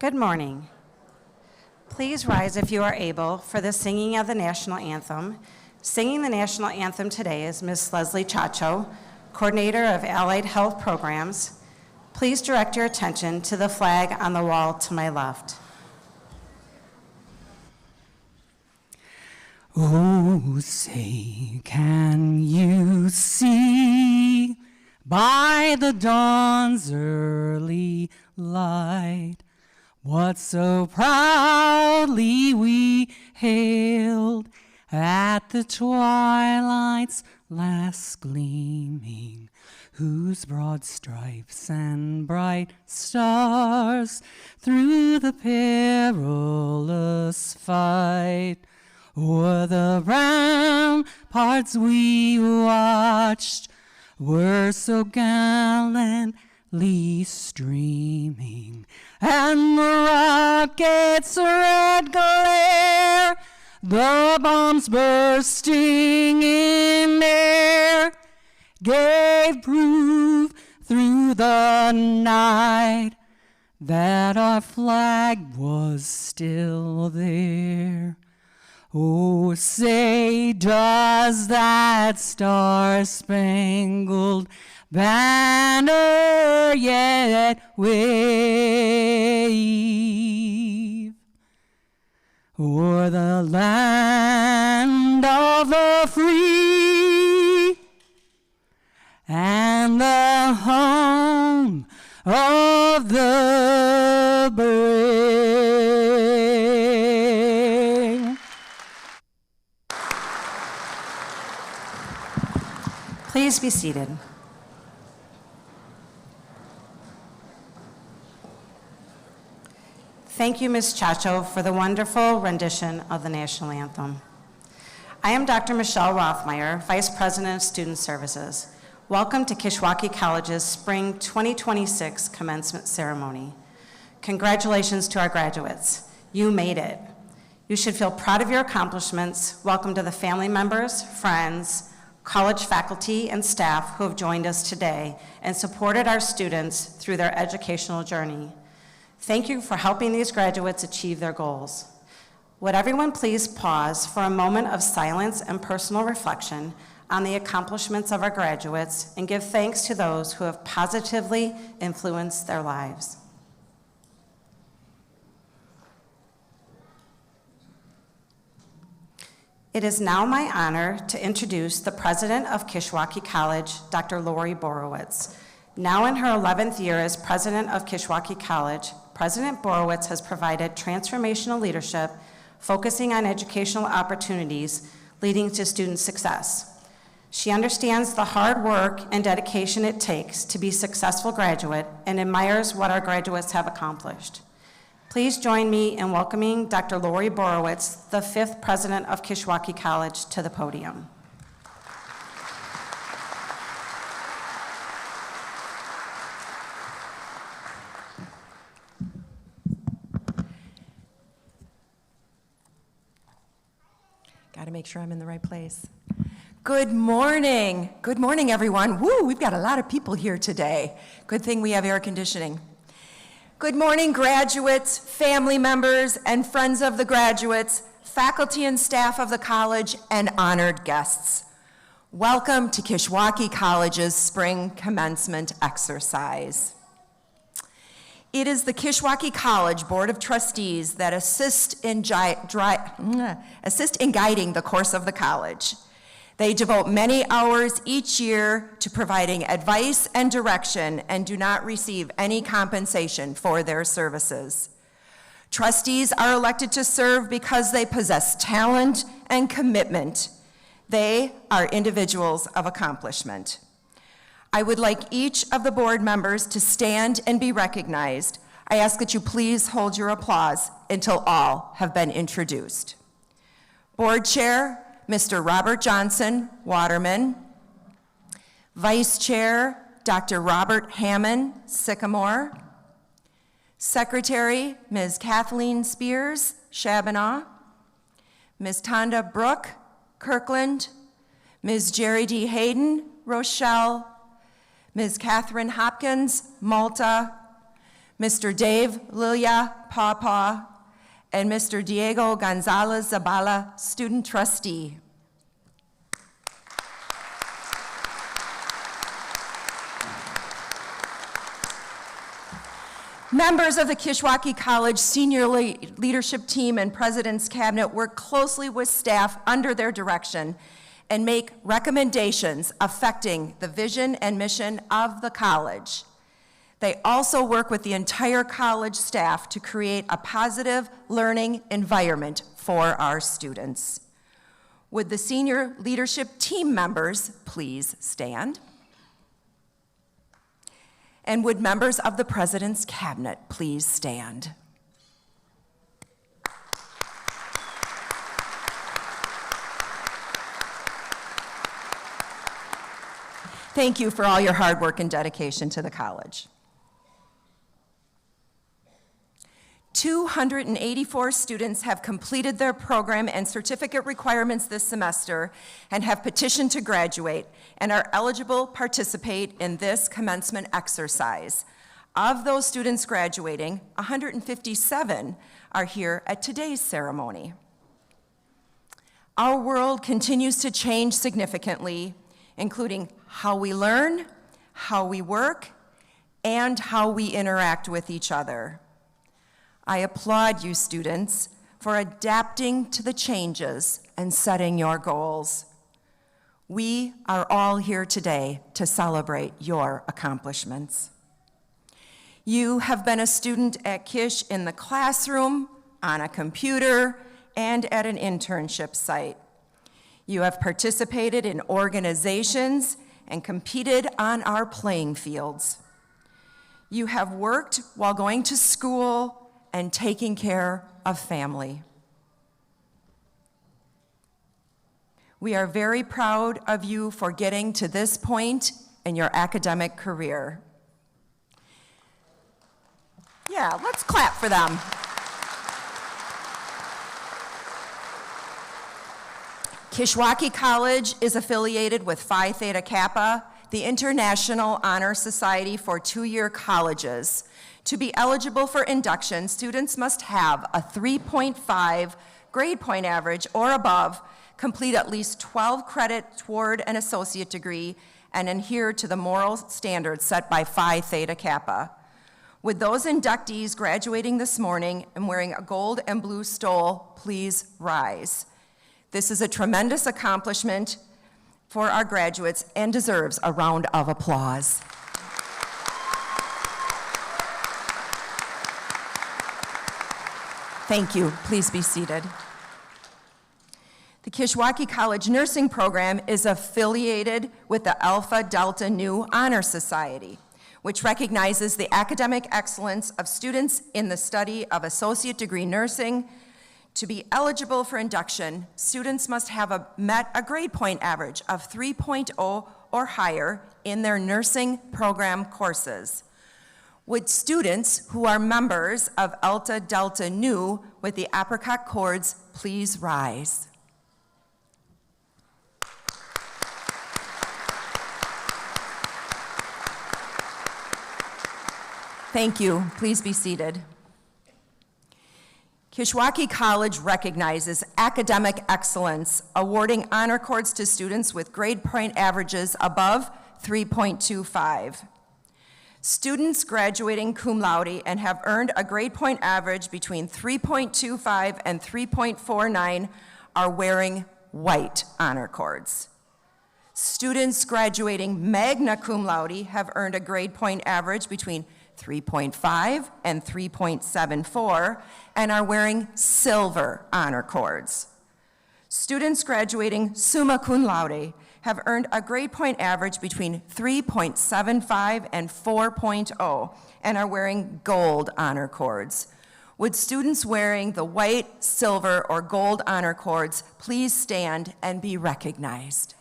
Good morning. Please rise if you are able for the singing of the national anthem. Singing the national anthem today is Ms. Leslie Chacho, Coordinator of Allied Health Programs. Please direct your attention to the flag on the wall to my left. Oh, say, can you see by the dawn's early light what so proudly we hailed at the twilight's last gleaming, whose broad stripes and bright stars through the perilous fight o'er the ramparts we watched were so gallantly streaming, and the rocket's red glare, the bombs bursting in air, gave proof through the night that our flag was still there. Oh, say, does that star-spangled banner yet wave o'er the land of the free and the home of the brave? Please be seated. Thank you, Ms. Chacho, for the wonderful rendition of the national anthem. I am Dr. Michelle Rothmeyer, Vice President of Student Services. Welcome to Kishwaukee College's Spring 2026 commencement ceremony. Congratulations to our graduates. You made it. You should feel proud of your accomplishments. Welcome to the family members, friends, college faculty, and staff who have joined us today and supported our students through their educational journey. Thank you for helping these graduates achieve their goals. Would everyone please pause for a moment of silence and personal reflection on the accomplishments of our graduates and give thanks to those who have positively influenced their lives. It is now my honor to introduce the president of Kishwaukee College, Dr. Lori Borowitz. Now in her 11th year as president of Kishwaukee College, President Borowitz has provided transformational leadership, focusing on educational opportunities leading to student success. She understands the hard work and dedication it takes to be a successful graduate and admires what our graduates have accomplished. Please join me in welcoming Dr. Lori Borowitz, the 5th president of Kishwaukee College, to the podium. Got to make sure I'm in the right place. Good morning. Good morning, everyone. Woo, we've got a lot of people here today. Good thing we have air conditioning. Good morning, graduates, family members, and friends of the graduates, faculty and staff of the college, and honored guests. Welcome to Kishwaukee College's spring commencement exercise. It is the Kishwaukee College Board of Trustees that assist in guiding the course of the college. They devote many hours each year to providing advice and direction and do not receive any compensation for their services. Trustees are elected to serve because they possess talent and commitment. They are individuals of accomplishment. I would like each of the board members to stand and be recognized. I ask that you please hold your applause until all have been introduced. Board Chair, Mr. Robert Johnson, Waterman. Vice Chair, Dr. Robert Hammond, Sycamore. Secretary, Ms. Kathleen Spears, Shabana. Ms. Tonda Brooke, Kirkland. Ms. Jerry D. Hayden, Rochelle. Ms. Catherine Hopkins, Malta. Mr. Dave Lilia Pawpaw, and Mr. Diego Gonzalez Zabala, student trustee. Members of the Kishwaukee College Senior Leadership Team and President's Cabinet work closely with staff under their direction and make recommendations affecting the vision and mission of the college. They also work with the entire college staff to create a positive learning environment for our students. Would the senior leadership team members please stand? And would members of the President's Cabinet please stand? Thank you for all your hard work and dedication to the college. 284 students have completed their program and certificate requirements this semester and have petitioned to graduate and are eligible to participate in this commencement exercise. Of those students graduating, 157 are here at today's ceremony. Our world continues to change significantly, including how we learn, how we work, and how we interact with each other. I applaud you, students, for adapting to the changes and setting your goals. We are all here today to celebrate your accomplishments. You have been a student at Kish in the classroom, on a computer, and at an internship site. You have participated in organizations and competed on our playing fields. You have worked while going to school and taking care of family. We are very proud of you for getting to this point in your academic career. Yeah, let's clap for them. Kishwaukee College is affiliated with Phi Theta Kappa, the International Honor Society for two-year colleges. To be eligible for induction, students must have a 3.5 grade point average or above, complete at least 12 credits toward an associate degree, and adhere to the moral standards set by Phi Theta Kappa. With those inductees graduating this morning and wearing a gold and blue stole, please rise. This is a tremendous accomplishment for our graduates and deserves a round of applause. Thank you. Please be seated. The Kishwaukee College Nursing Program is affiliated with the Alpha Delta Nu Honor Society, which recognizes the academic excellence of students in the study of associate degree nursing. To be eligible for induction, students must have met a grade point average of 3.0 or higher in their nursing program courses. Would students who are members of Alpha Delta Nu with the apricot cords please rise? Thank you. Please be seated. Kishwaukee College recognizes academic excellence, awarding honor cords to students with grade point averages above 3.25. Students graduating cum laude and have earned a grade point average between 3.25 and 3.49 are wearing white honor cords. Students graduating magna cum laude have earned a grade point average between 3.5 and 3.74 and are wearing silver honor cords. Students graduating summa cum laude have earned a grade point average between 3.75 and 4.0 and are wearing gold honor cords. Would students wearing the white, silver, or gold honor cords please stand and be recognized?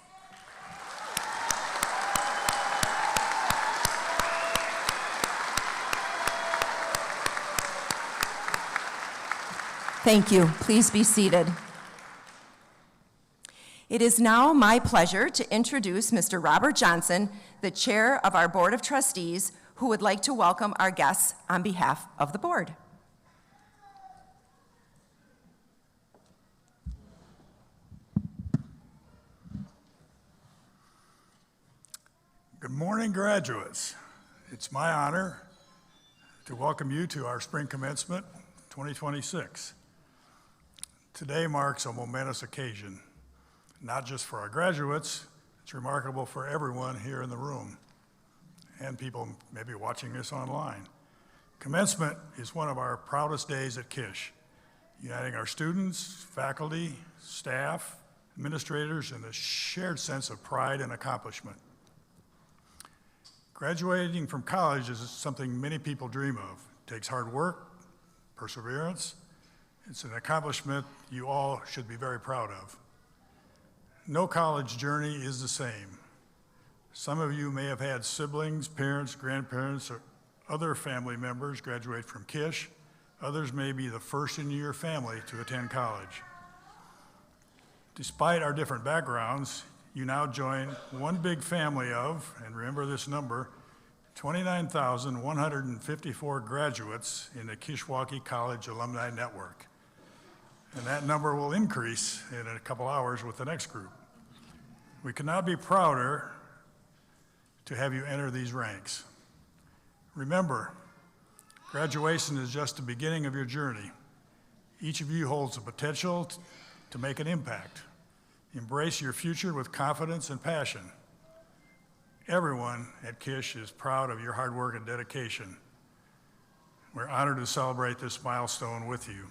Thank you. Please be seated. It is now my pleasure to introduce Mr. Robert Johnson, the chair of our Board of Trustees, who would like to welcome our guests on behalf of the board. Good morning, graduates. It's my honor to welcome you to our spring commencement 2026. Today marks a momentous occasion, not just for our graduates, it's remarkable for everyone here in the room and people maybe watching this online. Commencement is one of our proudest days at Kish, uniting our students, faculty, staff, administrators in a shared sense of pride and accomplishment. Graduating from college is something many people dream of. It takes hard work, perseverance. It's an accomplishment you all should be very proud of. No college journey is the same. Some of you may have had siblings, parents, grandparents, or other family members graduate from Kish. Others may be the first in your family to attend college. Despite our different backgrounds, you now join one big family of, and remember this number, 29,154 graduates in the Kishwaukee College Alumni Network. And that number will increase in a couple hours with the next group. We could not be prouder to have you enter these ranks. Remember, graduation is just the beginning of your journey. Each of you holds the potential to make an impact. Embrace your future with confidence and passion. Everyone at Kish is proud of your hard work and dedication. We're honored to celebrate this milestone with you.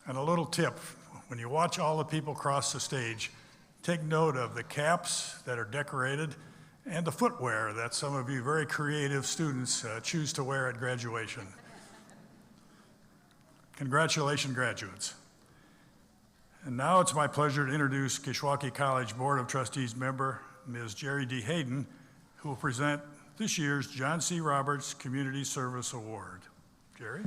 And a little tip, when you watch all the people cross the stage, take note of the caps that are decorated and the footwear that some of you very creative students choose to wear at graduation. Congratulations, graduates. And now it's my pleasure to introduce Kishwaukee College Board of Trustees member, Ms. Jerry D. Hayden, who will present this year's John C. Roberts Community Service Award. Jerry?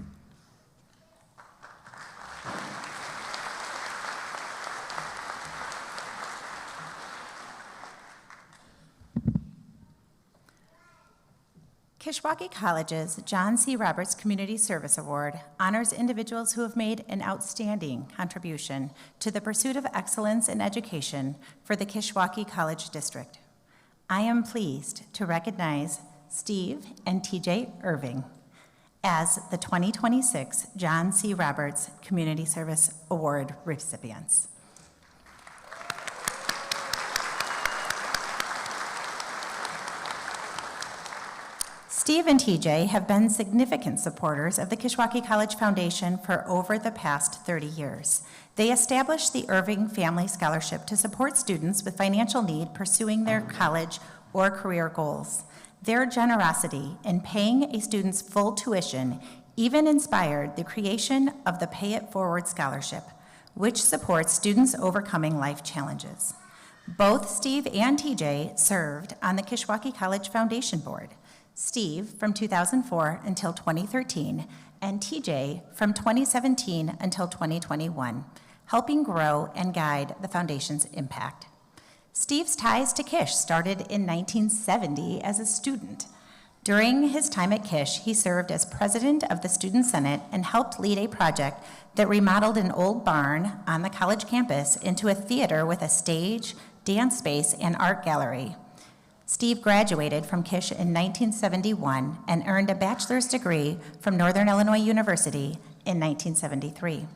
Kishwaukee College's John C. Roberts Community Service Award honors individuals who have made an outstanding contribution to the pursuit of excellence in education for the Kishwaukee College District. I am pleased to recognize Steve and TJ Irving as the 2026 John C. Roberts Community Service Award recipients. Steve and TJ have been significant supporters of the Kishwaukee College Foundation for over the past 30 years. They established the Irving Family Scholarship to support students with financial need pursuing their college or career goals. Their generosity in paying a student's full tuition even inspired the creation of the Pay It Forward Scholarship, which supports students overcoming life challenges. Both Steve and TJ served on the Kishwaukee College Foundation Board. Steve from 2004 until 2013, and TJ from 2017 until 2021, helping grow and guide the foundation's impact. Steve's ties to Kish started in 1970 as a student. During his time at Kish, he served as president of the Student Senate and helped lead a project that remodeled an old barn on the college campus into a theater with a stage, dance space, and art gallery. Steve graduated from Kish in 1971 and earned a bachelor's degree from Northern Illinois University in 1973.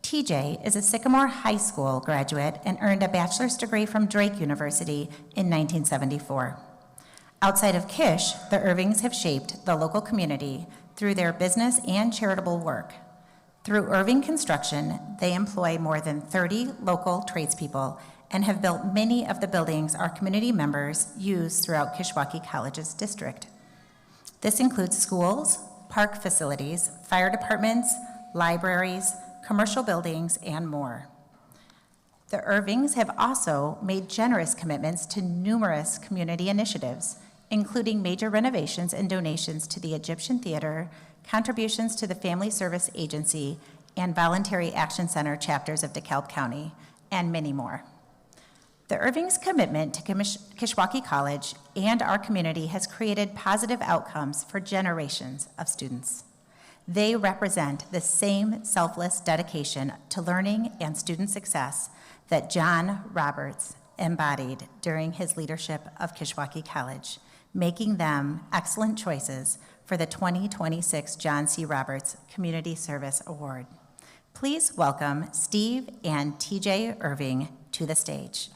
TJ is a Sycamore High School graduate and earned a bachelor's degree from Drake University in 1974. Outside of Kish, the Irvings have shaped the local community through their business and charitable work. Through Irving Construction, they employ more than 30 local tradespeople and have built many of the buildings our community members use throughout Kishwaukee College's district. This includes schools, park facilities, fire departments, libraries, commercial buildings, and more. The Irvings have also made generous commitments to numerous community initiatives, including major renovations and donations to the Egyptian Theater, contributions to the Family Service Agency, and Voluntary Action Center chapters of DeKalb County, and many more. The Irving's commitment to Kishwaukee College and our community has created positive outcomes for generations of students. They represent the same selfless dedication to learning and student success that John Roberts embodied during his leadership of Kishwaukee College, making them excellent choices for the 2026 John C. Roberts Community Service Award. Please welcome Steve and TJ Irving to the stage.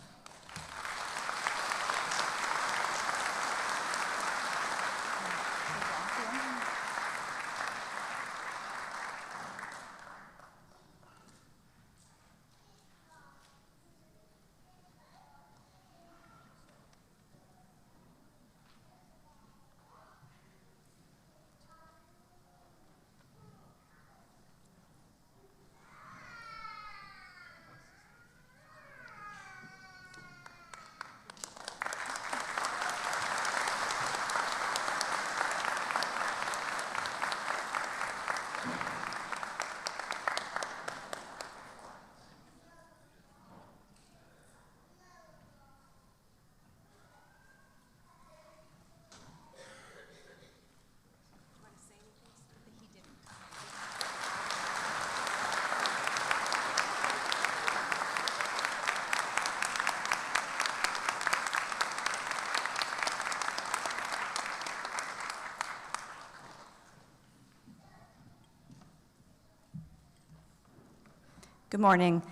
Good morning.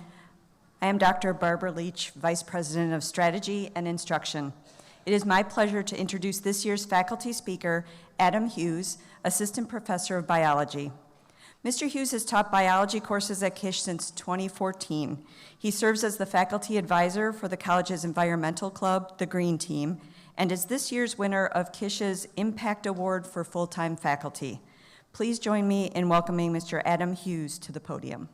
I am Dr. Barbara Leach, Vice President of Strategy and Instruction. It is my pleasure to introduce this year's faculty speaker, Adam Hughes, Assistant Professor of Biology. Mr. Hughes has taught biology courses at Kish since 2014. He serves as the faculty advisor for the college's environmental club, the Green Team, and is this year's winner of Kish's Impact Award for full-time faculty. Please join me in welcoming Mr. Adam Hughes to the podium.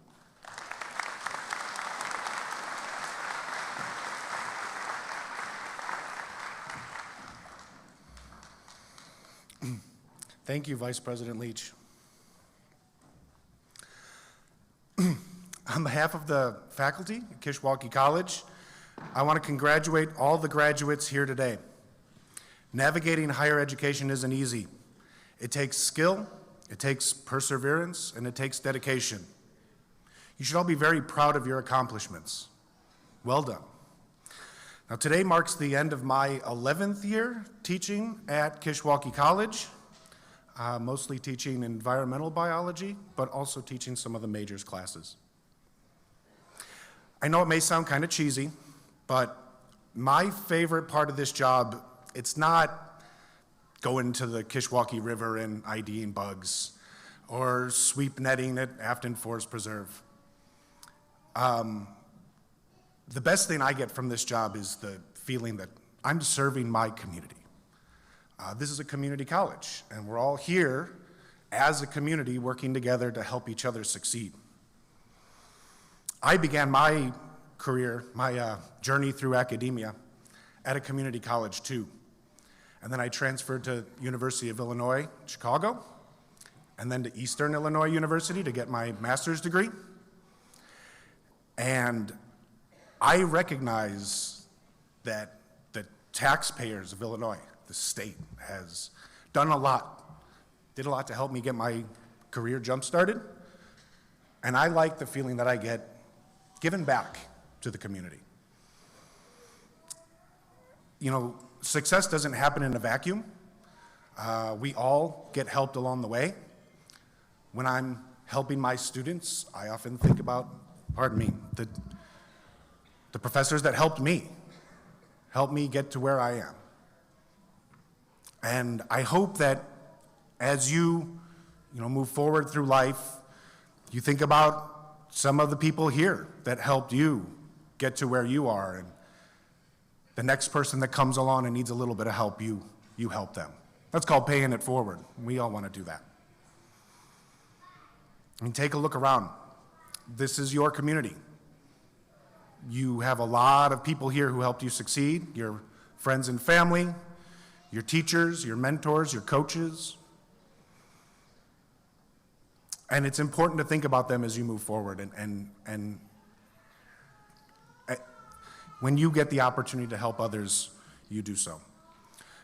Thank you, Vice President Leach. On behalf of the faculty at Kishwaukee College, I want to congratulate all the graduates here today. Navigating higher education isn't easy. It takes skill, it takes perseverance, and it takes dedication. You should all be very proud of your accomplishments. Well done. Now, today marks the end of my 11th year teaching at Kishwaukee College. Mostly teaching environmental biology, but also teaching some of the majors classes. I know it may sound kind of cheesy, but my favorite part of this job, it's not going to the Kishwaukee River and IDing bugs or sweep netting at Afton Forest Preserve. The best thing I get from this job is the feeling that I'm serving my community. This is a community college, and we're all here as a community working together to help each other succeed. I began my career, my journey through academia at a community college too. And then I transferred to University of Illinois, Chicago, and then to Eastern Illinois University to get my master's degree. And I recognize that the taxpayers of Illinois, the state, has did a lot to help me get my career jump-started. And I like the feeling that I get given back to the community. You know, success doesn't happen in a vacuum. We all get helped along the way. When I'm helping my students, I often think about, the professors that helped me get to where I am. And I hope that as you move forward through life, you think about some of the people here that helped you get to where you are, and the next person that comes along and needs a little bit of help, you help them. That's called paying it forward. We all want to do that. I mean, take a look around. This is your community. You have a lot of people here who helped you succeed, your friends and family, your teachers, your mentors, your coaches. And it's important to think about them as you move forward. And When you get the opportunity to help others, you do so.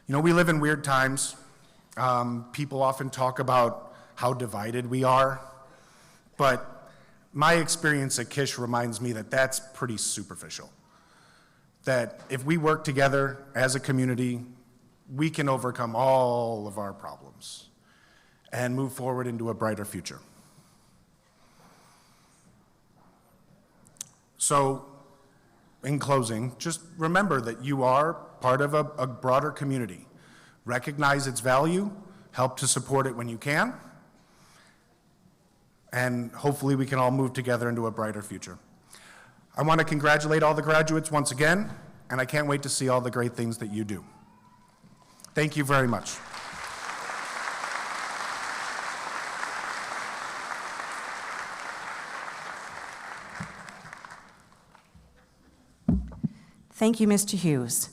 You know, we live in weird times. People often talk about how divided we are, but my experience at Kish reminds me that that's pretty superficial. That if we work together as a community, we can overcome all of our problems and move forward into a brighter future. So, in closing, just remember that you are part of a broader community. Recognize its value, help to support it when you can, and hopefully we can all move together into a brighter future. I want to congratulate all the graduates once again, and I can't wait to see all the great things that you do. Thank you very much. Thank you, Mr. Hughes.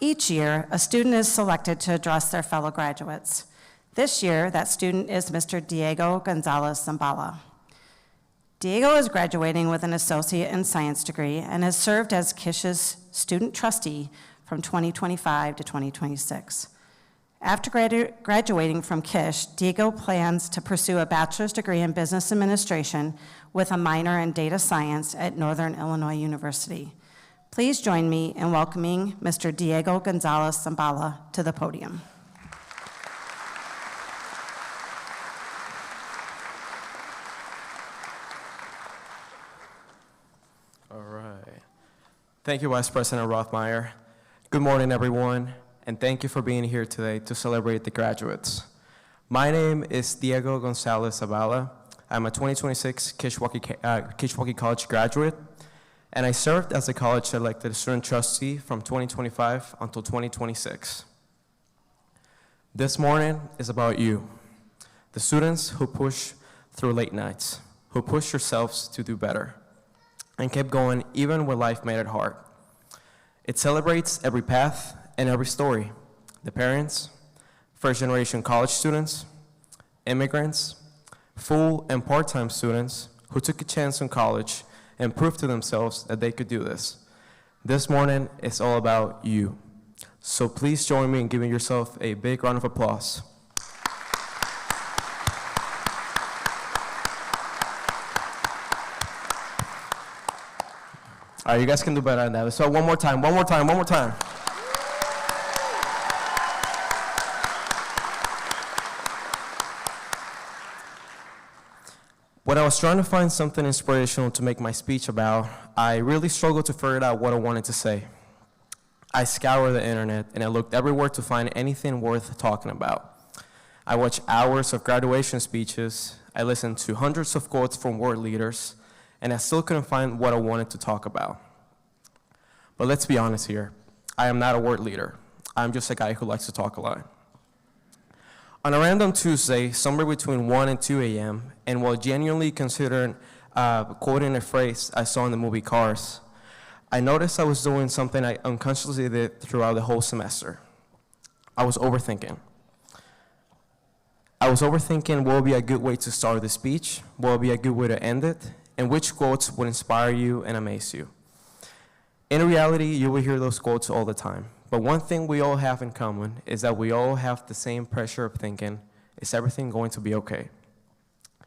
Each year, a student is selected to address their fellow graduates. This year, that student is Mr. Diego Gonzalez Zambala. Diego is graduating with an associate in science degree and has served as Kish's student trustee from 2025 to 2026. After graduating from Kish, Diego plans to pursue a bachelor's degree in business administration with a minor in data science at Northern Illinois University. Please join me in welcoming Mr. Diego Gonzalez Zambala to the podium. All right. Thank you, Vice President Rothmeyer. Good morning, everyone, and thank you for being here today to celebrate the graduates. My name is Diego Gonzalez Zambala. I'm a 2026 Kishwaukee College graduate, and I served as a college-elected student trustee from 2025 until 2026. This morning is about you, the students who push through late nights, who push yourselves to do better, and kept going even when life made it hard. It celebrates every path and every story, the parents, first-generation college students, immigrants, full and part-time students who took a chance on college and proved to themselves that they could do this. This morning is all about you. So please join me in giving yourself a big round of applause. All right, you guys can do better than that. So one more time. When I was trying to find something inspirational to make my speech about, I really struggled to figure out what I wanted to say. I scoured the internet and I looked everywhere to find anything worth talking about. I watched hours of graduation speeches, I listened to hundreds of quotes from world leaders, and I still couldn't find what I wanted to talk about. But let's be honest here, I am not a word leader. I'm just a guy who likes to talk a lot. On a random Tuesday, somewhere between 1 and 2 a.m., and while genuinely considering quoting a phrase I saw in the movie Cars, I noticed I was doing something I unconsciously did throughout the whole semester. I was overthinking. I was overthinking what would be a good way to start the speech, what would be a good way to end it, and which quotes would inspire you and amaze you. In reality, you will hear those quotes all the time. But one thing we all have in common is that we all have the same pressure of thinking, is everything going to be okay?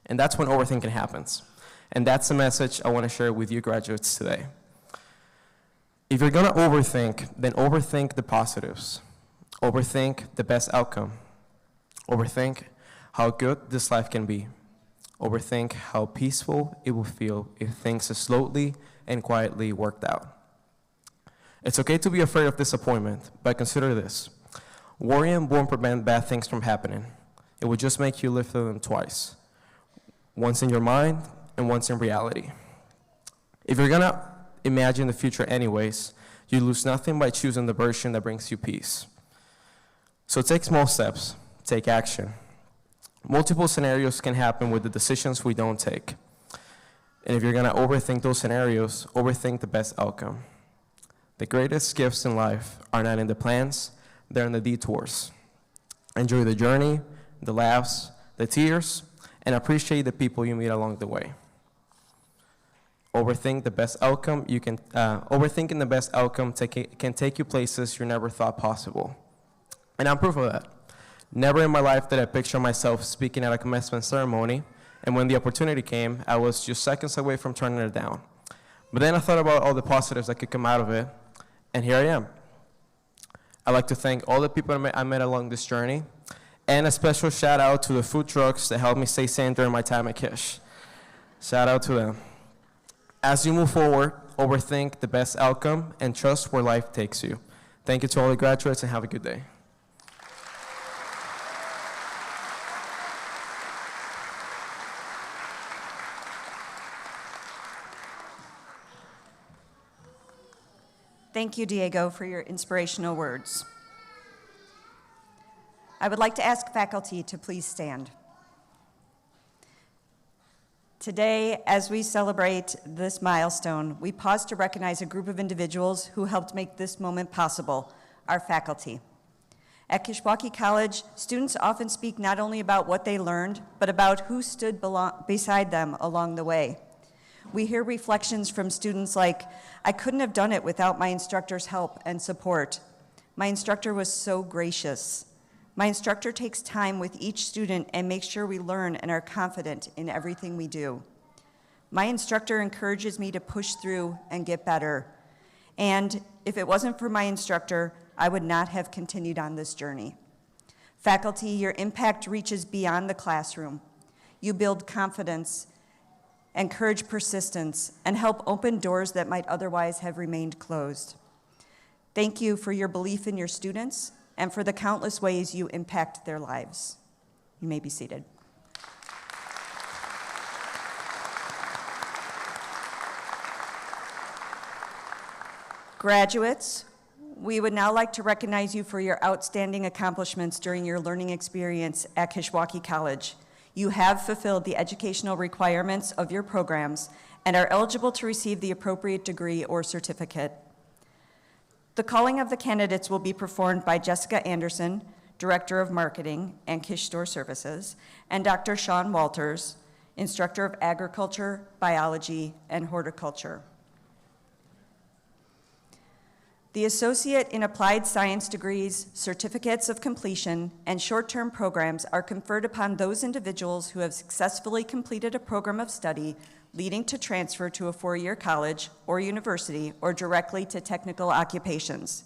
And that's when overthinking happens. And that's the message I want to share with you graduates today. If you're gonna overthink, then overthink the positives. Overthink the best outcome. Overthink how good this life can be. Overthink how peaceful it will feel if things are slowly and quietly worked out. It's okay to be afraid of disappointment, but consider this. Worrying won't prevent bad things from happening. It will just make you live through them twice. Once in your mind and once in reality. If you're gonna imagine the future anyways, you lose nothing by choosing the version that brings you peace. So take small steps, take action. Multiple scenarios can happen with the decisions we don't take. And if you're gonna overthink those scenarios, overthink the best outcome. The greatest gifts in life are not in the plans, they're in the detours. Enjoy the journey, the laughs, the tears, and appreciate the people you meet along the way. Overthinking the best outcome can take you places you never thought possible. And I'm proof of that. Never in my life did I picture myself speaking at a commencement ceremony, and when the opportunity came, I was just seconds away from turning it down. But then I thought about all the positives that could come out of it, and here I am. I'd like to thank all the people I met along this journey, and a special shout out to the food trucks that helped me stay sane during my time at Kish. Shout out to them. As you move forward, overthink the best outcome and trust where life takes you. Thank you to all the graduates and have a good day. Thank you, Diego, for your inspirational words. I would like to ask faculty to please stand. Today, as we celebrate this milestone, we pause to recognize a group of individuals who helped make this moment possible, our faculty. At Kishwaukee College, students often speak not only about what they learned, but about who stood beside them along the way. We hear reflections from students like, "I couldn't have done it without my instructor's help and support. My instructor was so gracious. My instructor takes time with each student and makes sure we learn and are confident in everything we do. My instructor encourages me to push through and get better. And if it wasn't for my instructor, I would not have continued on this journey." Faculty, your impact reaches beyond the classroom. You build confidence, encourage persistence, and help open doors that might otherwise have remained closed. Thank you for your belief in your students and for the countless ways you impact their lives. You may be seated. Graduates, we would now like to recognize you for your outstanding accomplishments during your learning experience at Kishwaukee College. You have fulfilled the educational requirements of your programs and are eligible to receive the appropriate degree or certificate. The calling of the candidates will be performed by Jessica Anderson, Director of Marketing and Kish Store Services, and Dr. Sean Walters, Instructor of Agriculture, Biology, and Horticulture. The Associate in Applied Science degrees, certificates of completion, and short-term programs are conferred upon those individuals who have successfully completed a program of study leading to transfer to a four-year college or university or directly to technical occupations.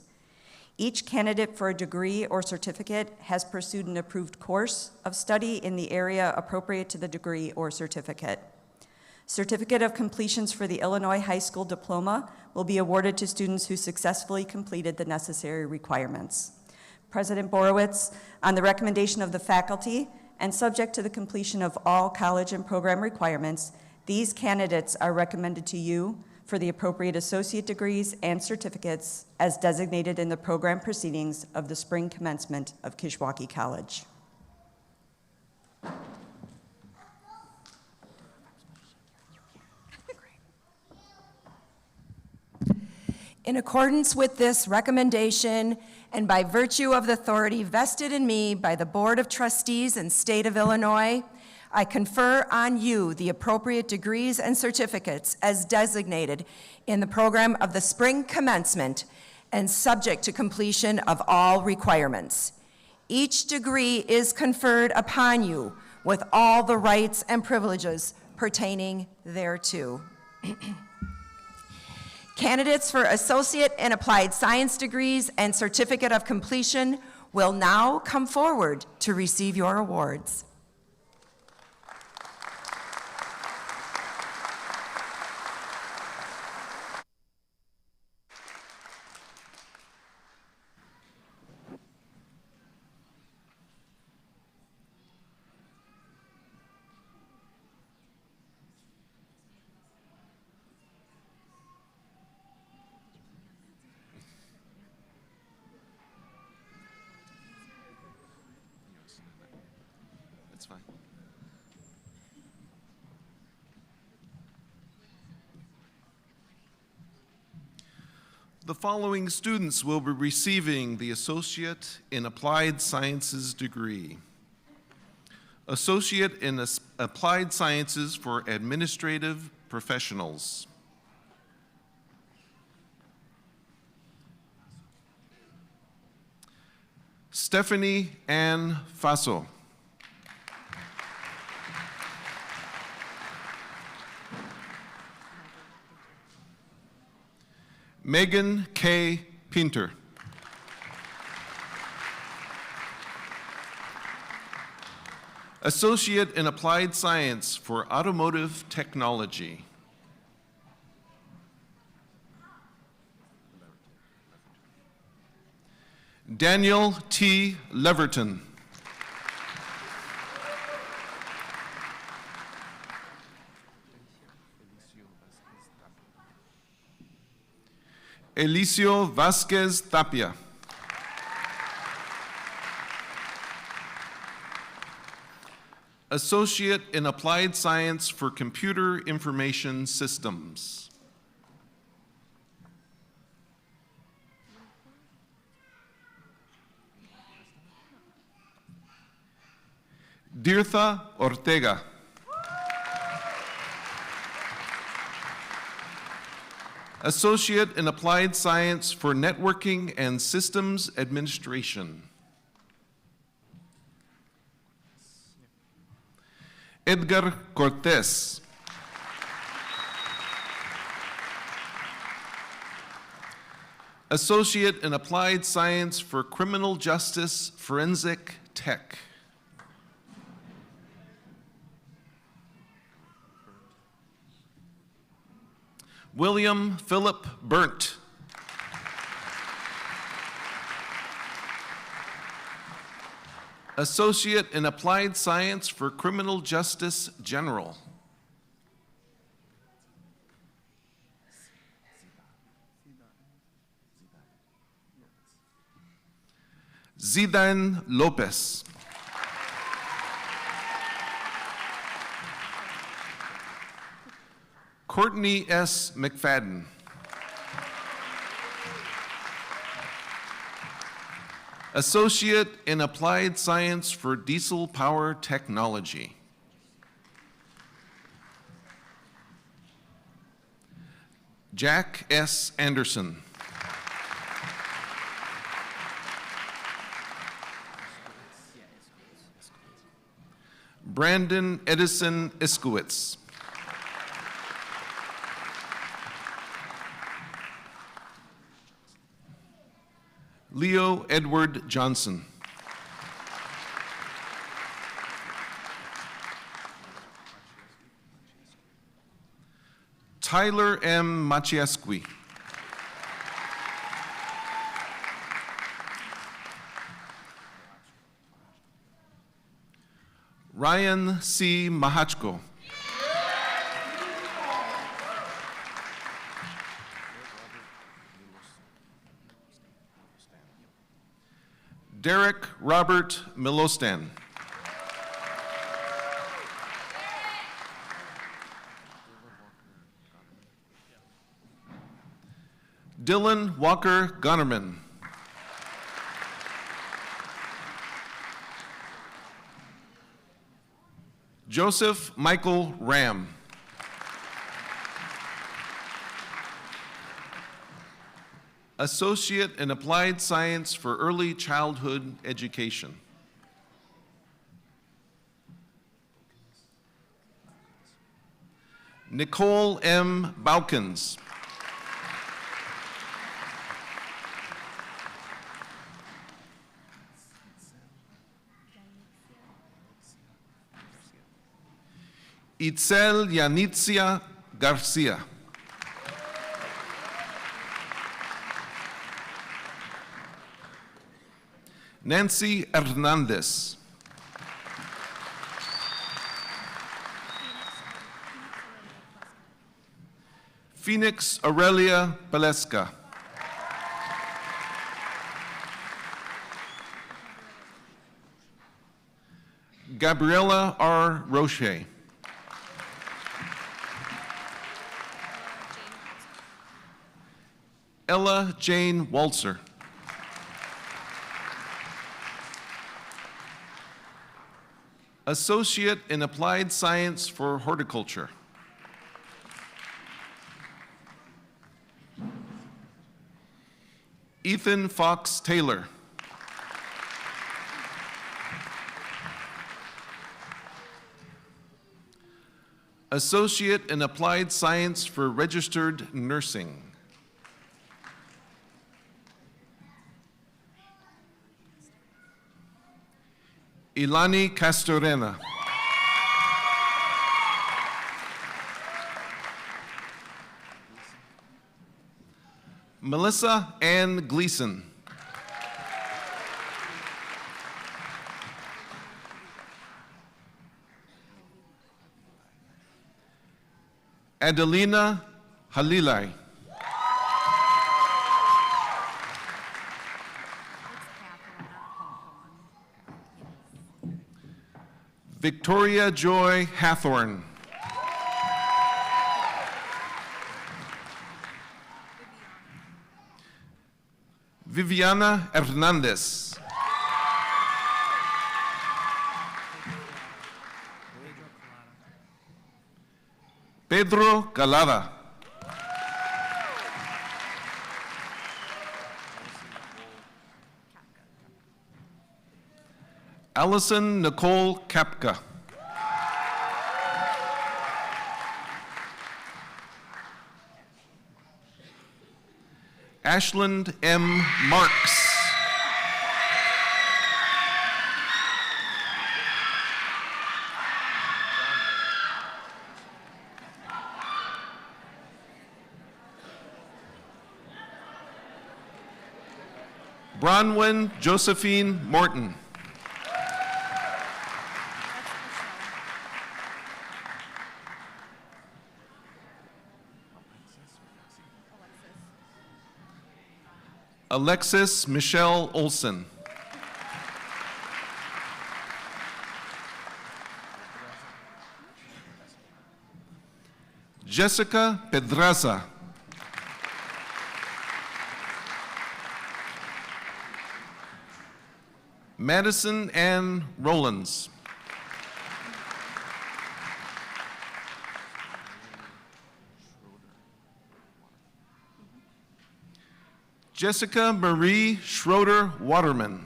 Each candidate for a degree or certificate has pursued an approved course of study in the area appropriate to the degree or certificate. Certificate of completions for the Illinois High School Diploma will be awarded to students who successfully completed the necessary requirements. President Borowitz, on the recommendation of the faculty and subject to the completion of all college and program requirements, these candidates are recommended to you for the appropriate associate degrees and certificates as designated in the program proceedings of the spring commencement of Kishwaukee College. In accordance with this recommendation and by virtue of the authority vested in me by the Board of Trustees and State of Illinois, I confer on you the appropriate degrees and certificates as designated in the program of the spring commencement and subject to completion of all requirements. Each degree is conferred upon you with all the rights and privileges pertaining thereto. Candidates for Associate and Applied Science degrees and Certificate of Completion will now come forward to receive your awards. That's fine. The following students will be receiving the Associate in Applied Sciences degree. Associate in Applied Sciences for Administrative Professionals. Stephanie Ann Faso. Megan K. Pinter. Associate in Applied Science for Automotive Technology. Daniel T. Leverton. Elicio Vasquez Tapia. Associate in Applied Science for Computer Information Systems. Dirtha Ortega. Associate in Applied Science for Networking and Systems Administration. Edgar Cortez. Associate in Applied Science for Criminal Justice Forensic Tech. William Philip Burnt. Associate in Applied Science for Criminal Justice General. Zidane Lopez. Courtney S. McFadden. Associate in Applied Science for Diesel Power Technology. Jack S. Anderson. Brandon Edison Iskowitz. Leo Edward Johnson. Tyler M. Maciasqui. Ryan C. Mahachko. Derek Robert Milostan. Dylan Walker Gunnerman. Joseph Michael Ram. Associate in Applied Science for Early Childhood Education. Nicole M. Baukins. Itzel Yanitzia Garcia. Nancy Hernandez. Phoenix Aurelia Peleska. Gabriela R. Roche. Ella Jane Walzer. Associate in Applied Science for Horticulture. Ethan Fox Taylor. Associate in Applied Science for Registered Nursing. Ilani Castorena. Melissa Ann Gleason. Adelina Halilai. Victoria Joy Hathorn. Viviana Hernandez. Pedro Calada. Allison Nicole Kapka. Ashland M. Marks. Bronwyn Josephine Morton. Alexis Michelle Olson. Jessica Pedraza. Madison Ann Rollins. Jessica Marie Schroeder Waterman.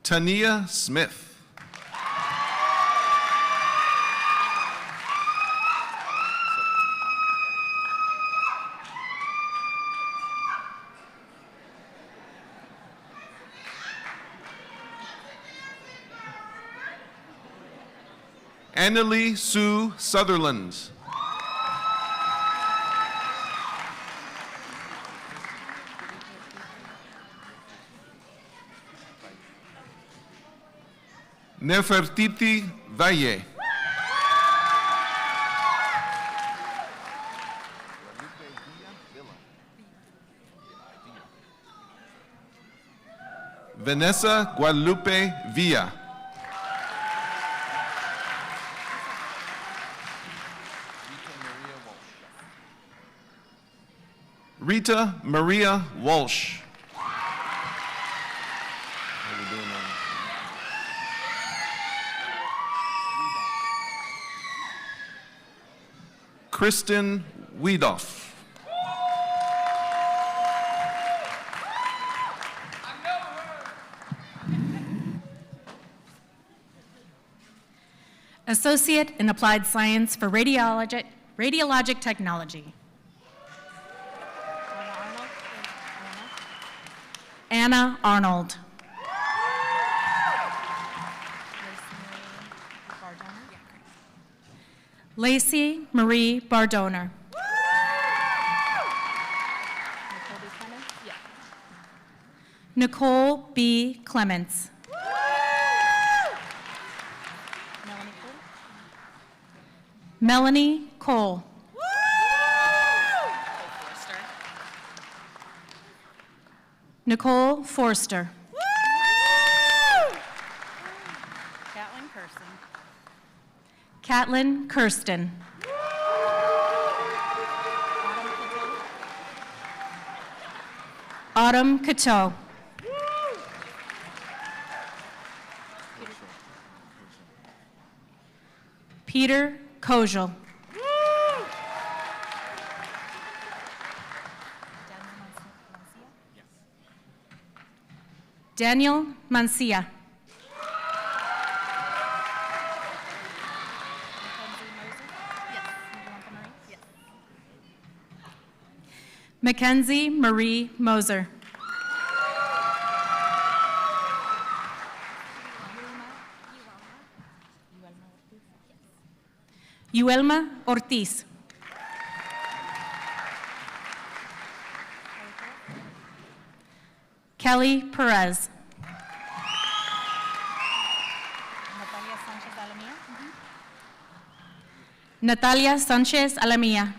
Tania Smith. Annalie Sue Sutherland. Nefertiti Valle. Vanessa Guadalupe Villa. Rita Maria Walsh. Kristen Wiedoff. Associate in Applied Science for Radiologic Technology. Anna Arnold. Lacey Marie Bardoner. Nicole B. Clements. Melanie Cole. Nicole Forster. Catlin Kirsten. Autumn Cateau. Peter Kojal. Daniel Mancia. Mackenzie Marie Moser. Yuelma Ortiz. Kelly Perez. Natalia Sanchez Alamia.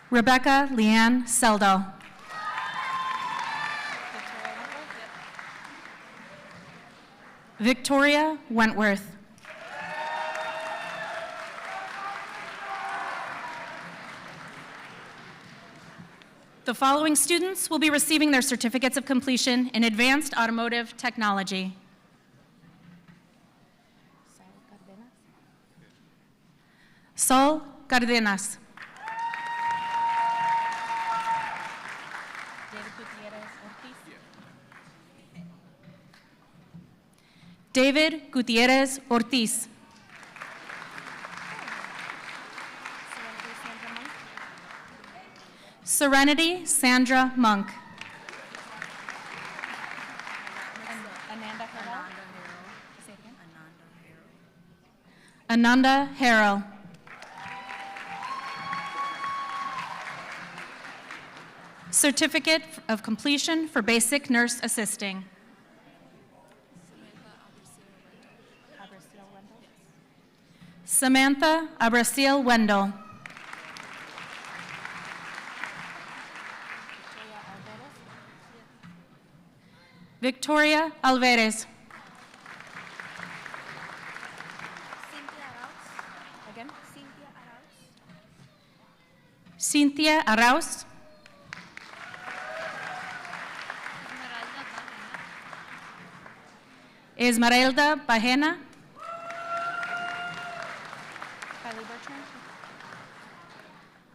Rebecca Leanne Seldal. Victoria Wentworth. The following students will be receiving their certificates of completion in advanced automotive technology. Sol Cardenas. David Gutierrez Ortiz. Serenity Sandra Monk. Ananda Harrell. Certificate of completion for basic nurse assisting. Samantha Abrasil Wendell. Victoria Alvarez. Cynthia Arauz. Esmeralda Bajena.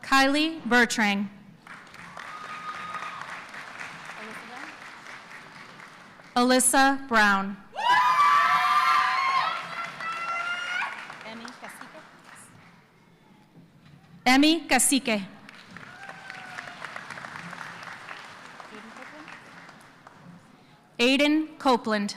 Kylie Bertrang. Alyssa Brown. Emmy Cacique. Aiden Copeland.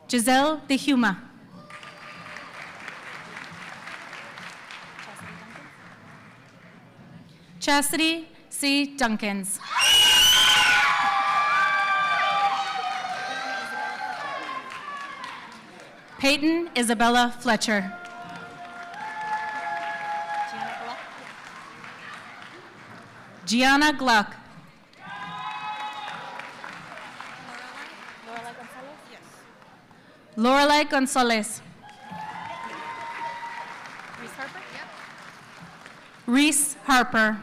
Giselle De Huma. Chastity C. Duncans. Peyton Isabella Fletcher. Gianna Gluck. Lorelai Gonzalez. Reese Harper.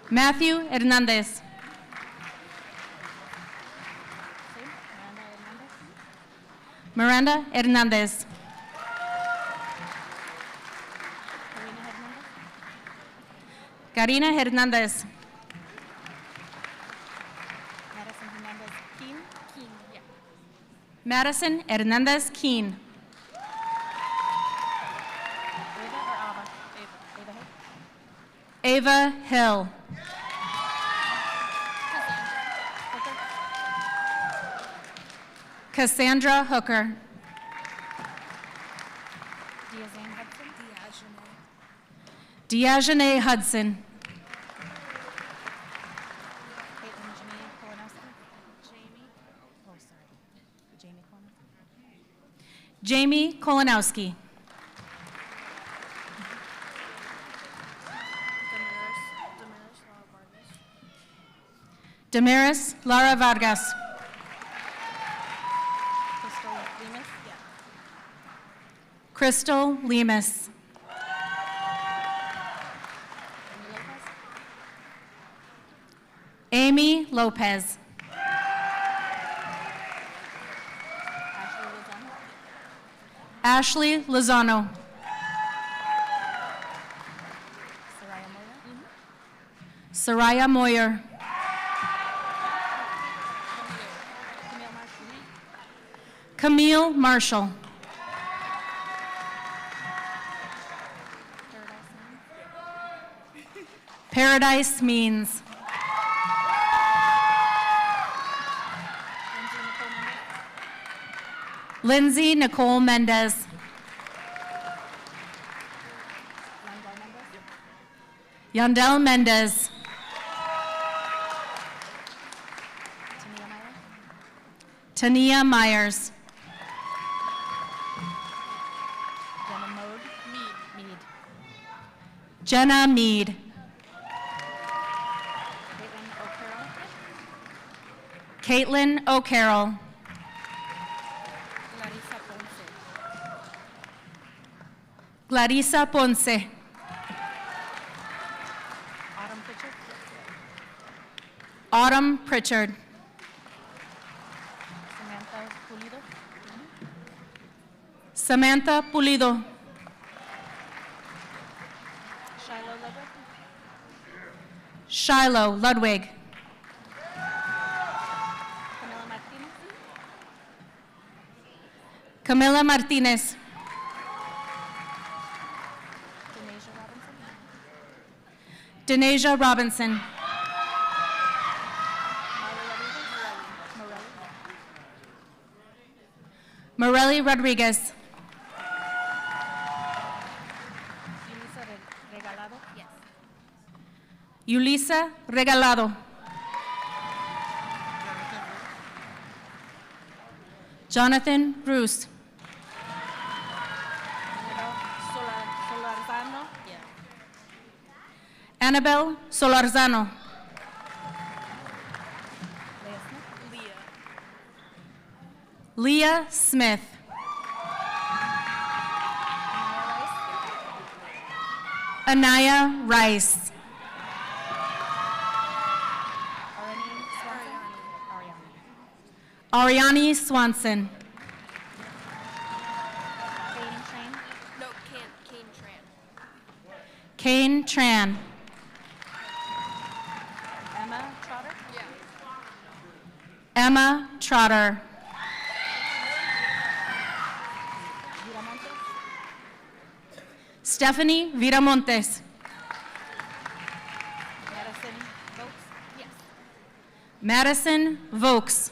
Matthew Hernandez. Miranda Hernandez. Karina Hernandez. Madison Hernandez Keene. Ava Hill. Cassandra Hooker. Diajane Hudson. Jamie Kolonowski. Damaris Lara Vargas. Crystal Lemus. Amy Lopez. Ashley Lozano. Soraya Moyer. Camille Marshall. Paradise Means. Lindsay Nicole Mendez. Yandel Mendez. Tania Myers. Jenna Mead. Caitlin O'Carroll. Clarissa Ponce. Autumn Pritchard. Samantha Pulido. Shiloh Ludwig. Camila Martinez. Denasia Robinson. Morelli Rodriguez. Yulisa Regalado. Jonathan Bruce. Annabelle Solarzano. Leah Smith. Anaya Rice. Ariani Swanson. Kane Tran. Emma Trotter. Stephanie Viramontes. Madison Vokes.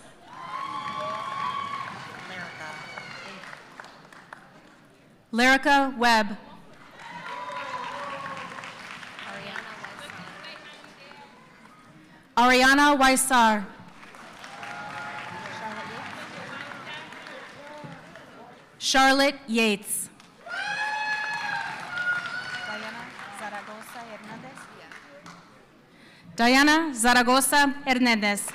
Lyrica Webb. Ariana Weissar. Charlotte Yates. Diana Zaragoza Hernandez.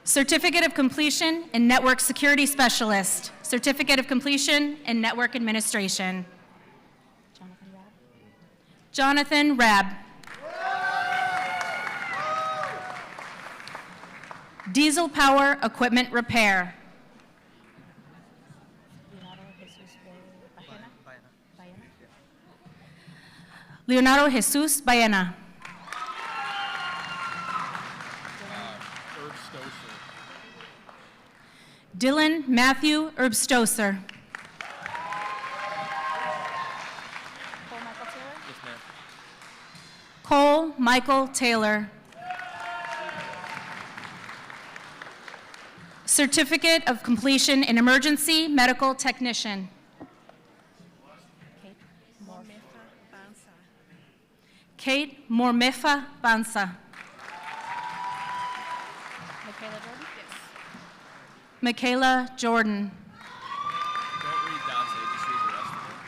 Certificate of Completion in Network Security Specialist. Certificate of Completion in Network Administration. Jonathan Rabb. Diesel Power Equipment Repair. Leonardo Jesus Baena. Dylan Matthew Erbstoser. Cole Michael Taylor. Certificate of Completion in Emergency Medical Technician. Kate Mormefa Bansa. Michaela Jordan. Don't read Dante, just read the rest of it.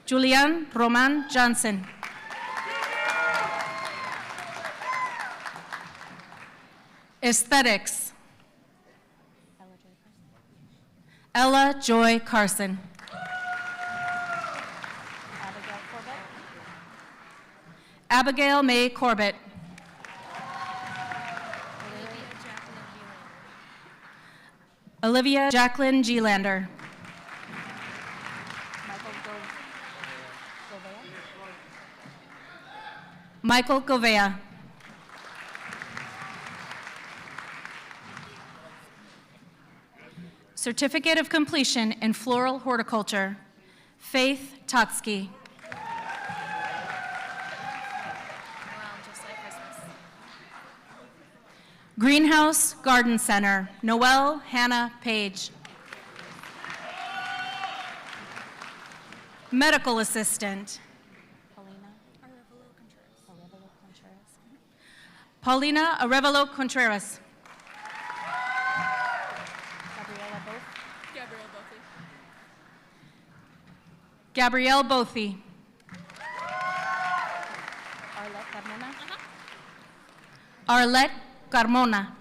Julian Roman Johnson. Aesthetics. Ella Joy Carson. Abigail May Corbett. Olivia Jacqueline Gielander. Michael Govea. Certificate of Completion in Floral Horticulture, Faith Totsky. Greenhouse Garden Center, Noelle Hannah Page. Medical Assistant, Paulina Arevalo Contreras. Gabrielle Bothy. Arlette Carmona.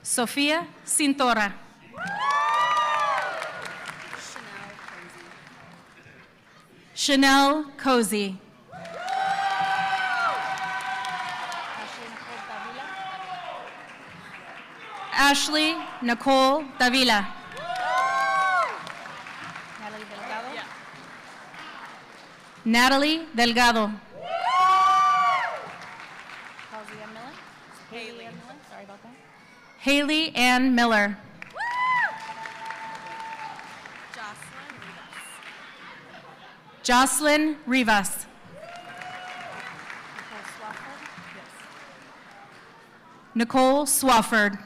Sofia Cintora. Chanel Cozy. Ashley Nicole Davila. Natalie Delgado. Haley Ann Miller. Jocelyn Rivas. Nicole Swafford.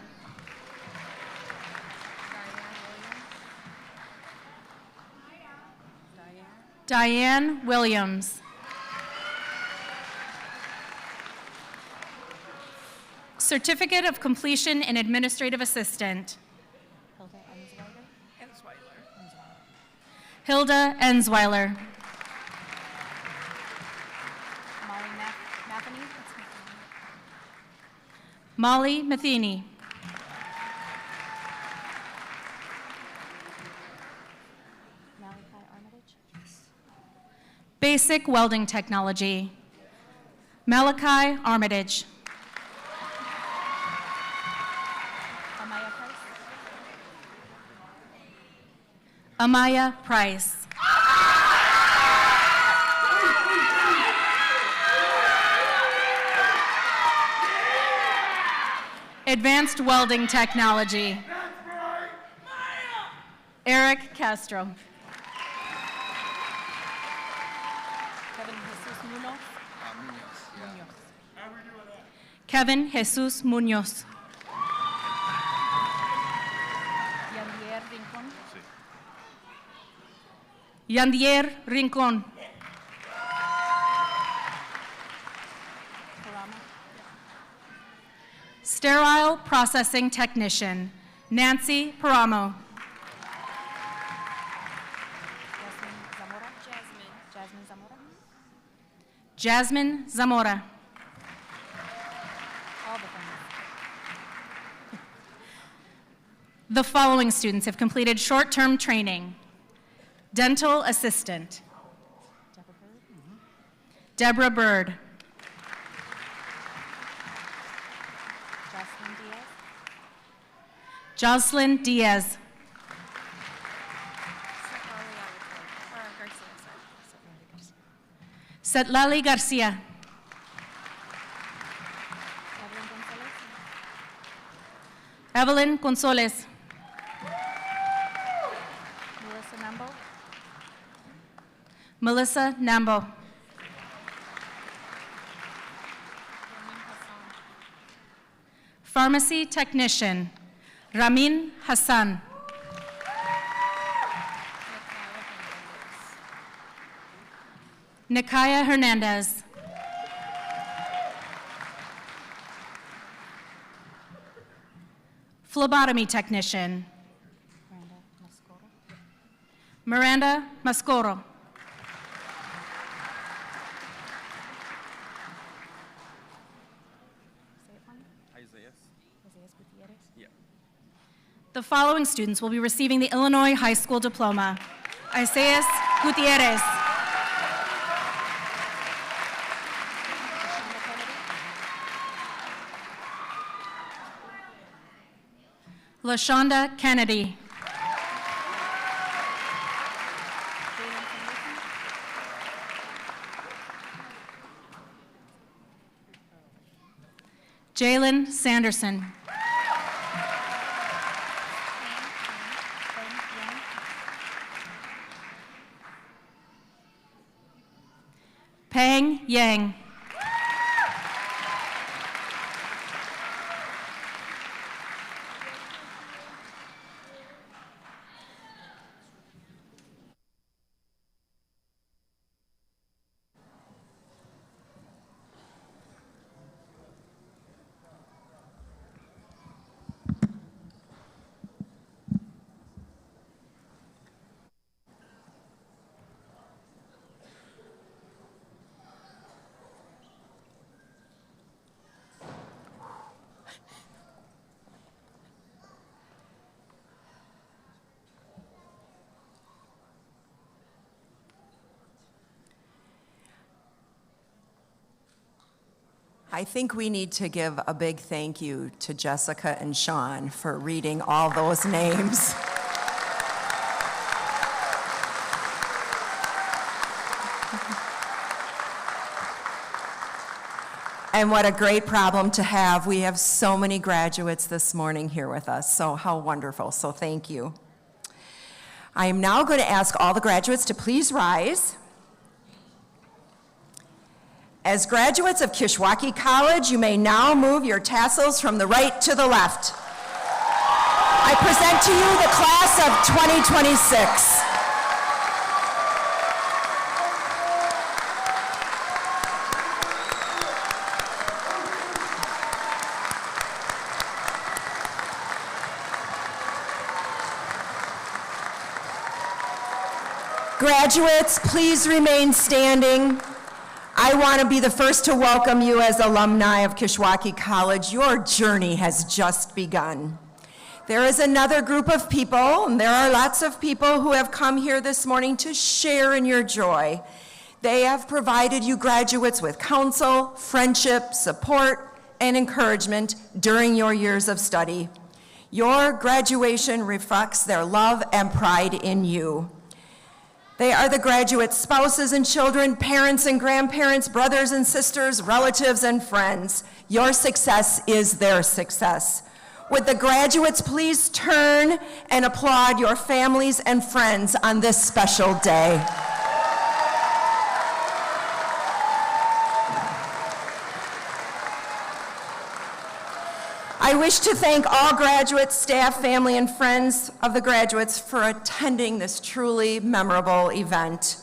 Diane Williams. Certificate of Completion in Administrative Assistant. Hilda Ensweiler. Molly Matheny. Basic Welding Technology, Malachi Armitage. Amaya Price. Advanced Welding Technology, Eric Castro. Kevin Jesus Munoz. Yandier Rincon. Sterile Processing Technician, Nancy Paramo. Jasmine Zamora. The following students have completed short-term training. Dental Assistant, Deborah Bird. Jocelyn Diaz. Setlali Garcia. Evelyn Gonzalez. Melissa Nambo. Pharmacy Technician, Ramin Hassan. Nikaya Hernandez. Phlebotomy Technician, Miranda Mascoro. The following students will be receiving the Illinois High School Diploma. Isaias Gutierrez. LaShonda Kennedy. Jalen Sanderson. Peng Yang. I think we need to give a big thank you to Jessica and Sean for reading all those names. And what a great problem to have. We have so many graduates this morning here with us, so how wonderful, so thank you. I am now going to ask all the graduates to please rise. As graduates of Kishwaukee College, you may now move your tassels from the right to the left. I present to you the class of 2026. Graduates, please remain standing. I want to be the first to welcome you as alumni of Kishwaukee College. Your journey has just begun. There is another group of people, and there are lots of people who have come here this morning to share in your joy. They have provided you graduates with counsel, friendship, support, and encouragement during your years of study. Your graduation reflects their love and pride in you. They are the graduates' spouses and children, parents and grandparents, brothers and sisters, relatives and friends. Your success is their success. Would the graduates please turn and applaud your families and friends on this special day? I wish to thank all graduates, staff, family, and friends of the graduates for attending this truly memorable event.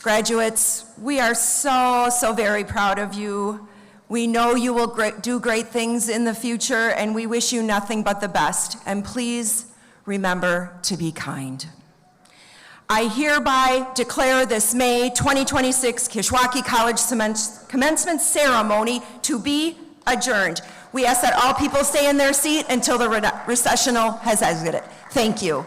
Graduates, we are so very proud of you. We know you will do great things in the future, and we wish you nothing but the best. And please remember to be kind. I hereby declare this May 2026 Kishwaukee College commencement ceremony to be adjourned. We ask that all people stay in their seat until the recessional has exited. Thank you.